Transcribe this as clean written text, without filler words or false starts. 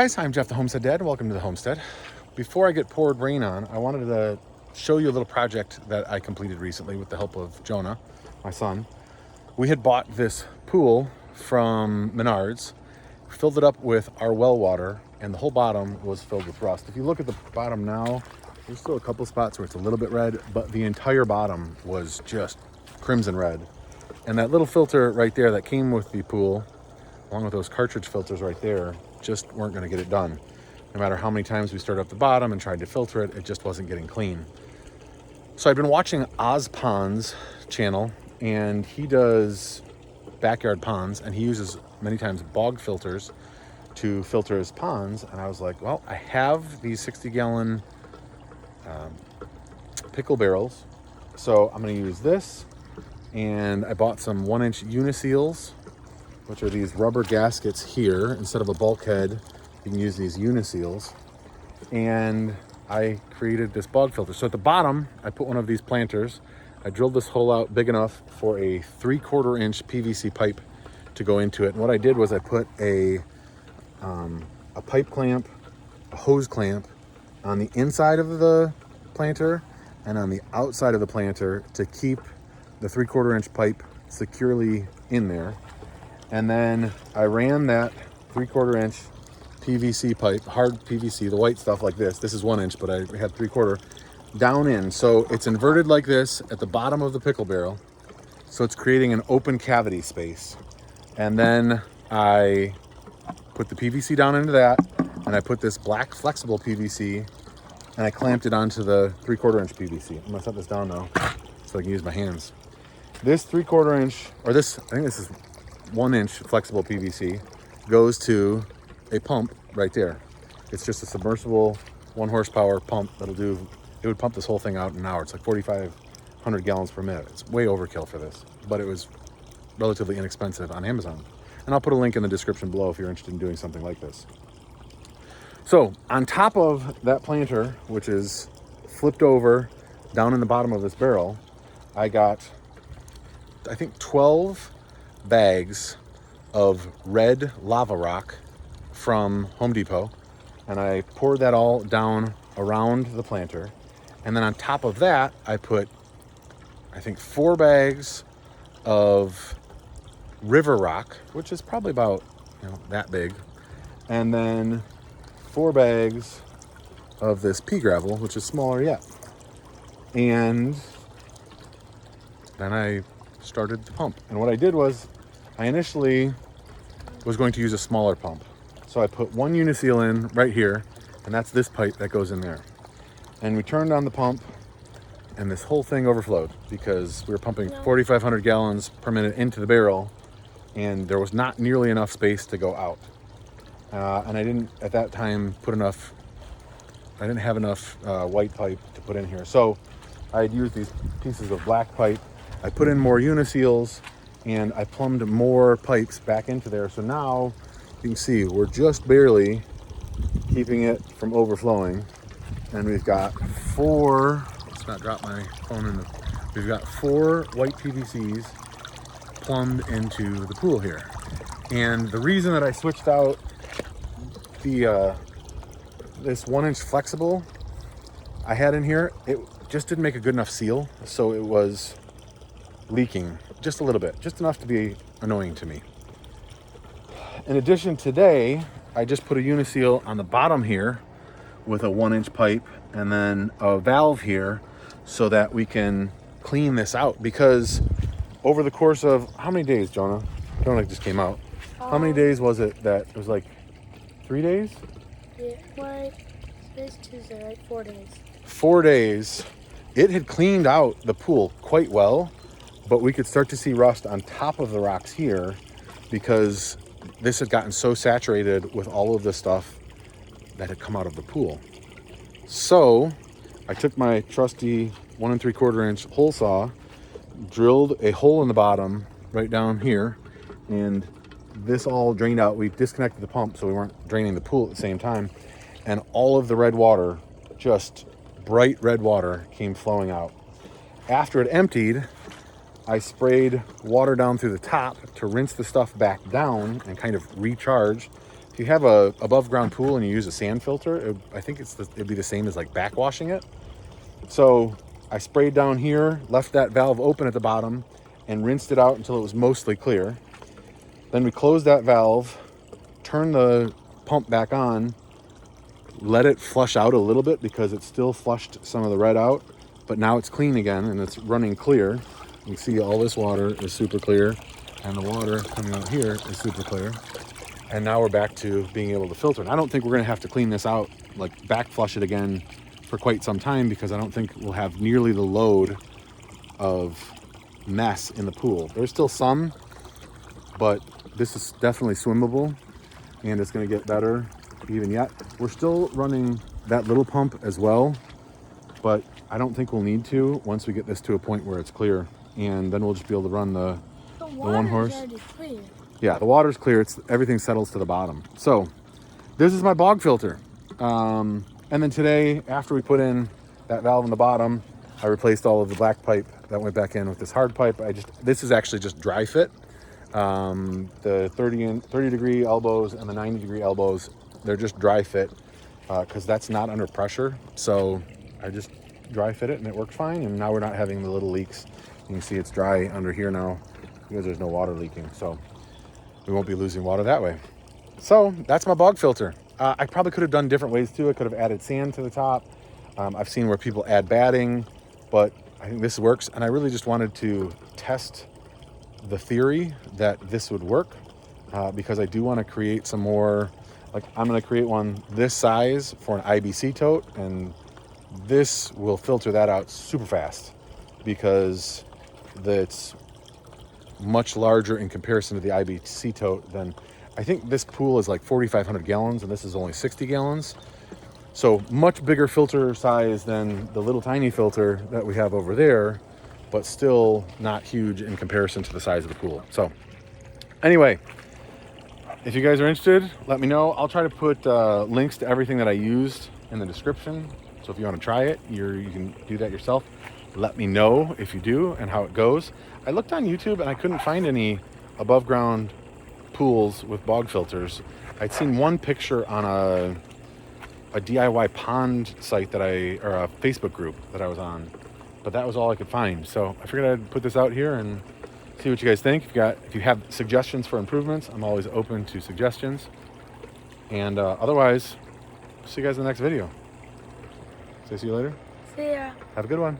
Guys, I'm Jeff the Homestead Dad. Welcome to the homestead. Before I get poured rain on, I wanted to show you a little project that I completed recently with the help of Jonah, my son. We had bought this pool from Menards, filled it up with our well water, and the whole bottom was filled with rust. If you look at the bottom now, there's still a couple spots where it's a little bit red, but the entire bottom was just crimson red. And that little filter right there that came with the pool, along with those cartridge filters right there, just weren't going to get it done. No matter how many times we started up the bottom and tried to filter it, it just wasn't getting clean. So I've been watching Ozpond's channel, and he does backyard ponds, and he uses many times bog filters to filter his ponds. And I was like, well, I have these 60-gallon pickle barrels, so I'm going to use this. And I bought some 1-inch uniseals, which are these rubber gaskets here. Instead of a bulkhead, you can use these uniseals. And I created this bog filter. So at the bottom, I put one of these planters. I drilled this hole out big enough for a 3/4 inch PVC pipe to go into it. And what I did was I put a pipe clamp, a hose clamp on the inside of the planter and on the outside of the planter to keep the 3/4 inch pipe securely in there. And then I ran that 3/4 inch PVC pipe, hard PVC, the white stuff like this. This is 1 inch, but I had 3/4 down in. So it's inverted like this at the bottom of the pickle barrel. So it's creating an open cavity space. And then I put the PVC down into that, and I put this black flexible PVC, and I clamped it onto the 3/4 inch PVC. I'm gonna set this down now so I can use my hands. This 3/4 inch, or this, I think this is 1 inch flexible PVC, goes to a pump right there. It's just a submersible 1 horsepower pump that'll do, it would pump this whole thing out in an hour. It's like 4,500 gallons per minute. It's way overkill for this, but it was relatively inexpensive on Amazon. And I'll put a link in the description below if you're interested in doing something like this. So on top of that planter, which is flipped over down in the bottom of this barrel, I got, I think, 12 bags of red lava rock from Home Depot, and I poured that all down around the planter. And then on top of that, I put, I think, 4 bags of river rock, which is probably about, that big, and then 4 bags of this pea gravel, which is smaller yet. And then I started the pump. And what I did was, I initially was going to use a smaller pump. So I put 1 uniseal in right here, and that's this pipe that goes in there. And we turned on the pump, and this whole thing overflowed because we were pumping 4,500 gallons per minute into the barrel, and there was not nearly enough space to go out. And I didn't, at that time, I didn't have enough white pipe to put in here. So I had used these pieces of black pipe. I put in more uniseals, and I plumbed more pipes back into there. So now you can see we're just barely keeping it from overflowing. And we've got 4, let's not drop my phone in we've got 4 white PVCs plumbed into the pool here. And the reason that I switched out the this 1 inch flexible I had in here, it just didn't make a good enough seal. So it was leaking just a little bit, just enough to be annoying to me. In addition, today I just put a uniseal on the bottom here with a 1 inch pipe and then a valve here so that we can clean this out, because over the course of how many days, Jonah just came out. How many days was it that it was like 3 days? Yeah, what? Today's Tuesday, right? 4 days. 4 days. It had cleaned out the pool quite well, but we could start to see rust on top of the rocks here because this had gotten so saturated with all of the stuff that had come out of the pool. So I took my trusty 1 3/4 inch hole saw, drilled a hole in the bottom right down here, and this all drained out. We disconnected the pump so we weren't draining the pool at the same time, and all of the red water, just bright red water, came flowing out. After it emptied, I sprayed water down through the top to rinse the stuff back down and kind of recharge. If you have a above ground pool and you use a sand filter, I think it'd be the same as like backwashing it. So I sprayed down here, left that valve open at the bottom, and rinsed it out until it was mostly clear. Then we closed that valve, turned the pump back on, let it flush out a little bit because it still flushed some of the red out, but now it's clean again and it's running clear. You can see all this water is super clear and the water coming out here is super clear. And now we're back to being able to filter. And I don't think we're gonna have to clean this out, like back flush it again for quite some time, because I don't think we'll have nearly the load of mess in the pool. There's still some, but this is definitely swimmable and it's gonna get better even yet. We're still running that little pump as well, but I don't think we'll need to once we get this to a point where it's clear, and then we'll just be able to run the one horse. Clear. Yeah, the water's clear. Everything settles to the bottom. So this is my bog filter. And then today, after we put in that valve in the bottom, I replaced all of the black pipe that went back in with this hard pipe. This is actually just dry fit. The 30 degree elbows and the 90 degree elbows, they're just dry fit because that's not under pressure. So I just dry fit it and it worked fine. And now we're not having the little leaks. You can see it's dry under here now because there's no water leaking. So we won't be losing water that way. So that's my bog filter. I probably could have done different ways too. I could have added sand to the top. I've seen where people add batting, but I think this works. And I really just wanted to test the theory that this would work because I do want to create some more, like I'm going to create one this size for an IBC tote, and this will filter that out super fast because it's much larger in comparison to the IBC tote. Than I think this pool is like 4,500 gallons and this is only 60 gallons. So much bigger filter size than the little tiny filter that we have over there, but still not huge in comparison to the size of the pool. So anyway, if you guys are interested, let me know. I'll try to put links to everything that I used in the description. So if you want to try it, you can do that yourself. Let me know if you do and how it goes. I looked on YouTube and I couldn't find any above ground pools with bog filters. I'd seen one picture on a DIY pond site or a Facebook group that I was on, but that was all I could find. So I figured I'd put this out here and see what you guys think. If you have suggestions for improvements, I'm always open to suggestions. And otherwise, see you guys in the next video. So see you later. See ya. Have a good one.